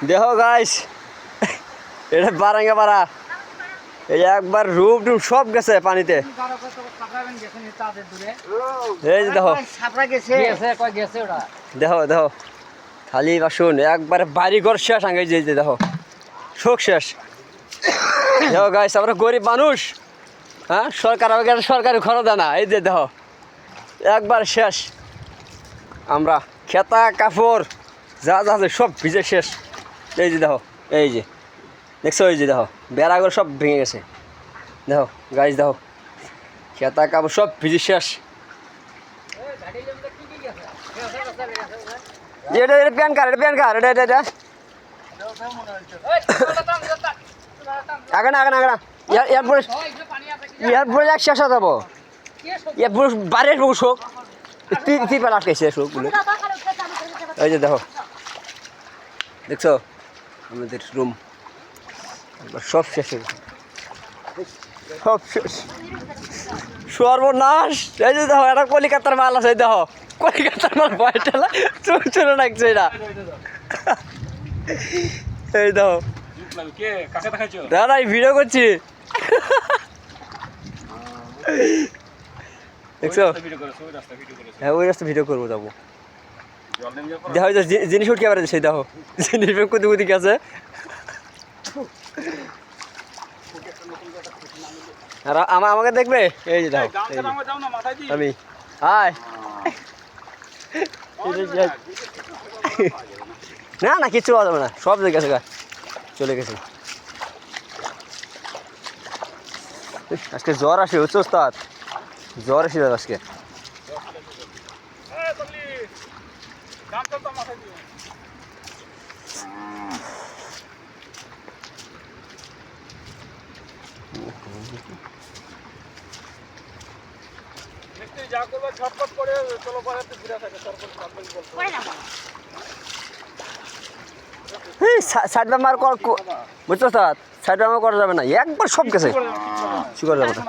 দেখো গাইস, এটা বারাঙ্গা পাড়া, এই একবার রূপ টুপ সব গেছে পানিতে। এই যে দেখো দেখো দেখো খালি বাসুন, একবারে বাড়ি ঘর শেষ আগে, যে দেখো শোক শেষ। দেখো গাইস, আমরা গরিব মানুষ, হ্যাঁ, সরকার আমাকে সরকারি খরচ দেয় না। এই যে দেখো একবার শেষ, আমরা খেতা কাপড় যা যা আছে সব ভিজে শেষ। এই যে দেখো, এই যে দেখছো, এই যে দেখো বেড়াগুলো সব ভেঙে গেছে। দেখো গাইস, দেখো খেতা কাপড় সব ভিজে শেষ। এটা এটা প্যান কার্ড, এটা প্যান কার্ড, এটা এটা এটা আগে না আগে না আগে না, এরপরে এরপরে এক শেষ হয়ে যাবো, এরপরে বাড়ির বউ শোক পিপাল আটকেছে শোকগুলো। এই যে দেখো, দেখছো আমাদের রুম সব শেষ হয়ে গেছে, সব শেষ, সর্বনাশ। এই যে দেখো, এটা কলিকাতার মাল আছে, দেখো কলিকাতার মাল বয়টালা চোর চোর লাগছে এটা। এই দেখো দাদা, ভিডিও করছি, দেখছো? হ্যাঁ, ওই রাস্তা ভিডিও করবো, যাবো। দেখো জিনিস উঠকে পারে, সেই দেখো জিনিস কুদি কুদি আছে। আর আমাকে দেখবে, এই যে দেখো আমি হাই না না, কিচ্ছু পাওয়া যাবে না, সব জায়গা থেকে চলে গেছে। আজকে জ্বর আসে, হচ্ছে ওস্তাদ, জ্বর এসে যাবে আজকে। সাইড ব্যামার বুঝছো ওস্তাদ, সাইড ব্যামার করা যাবে না, একবার সব গেছে, কি করা যাবে না।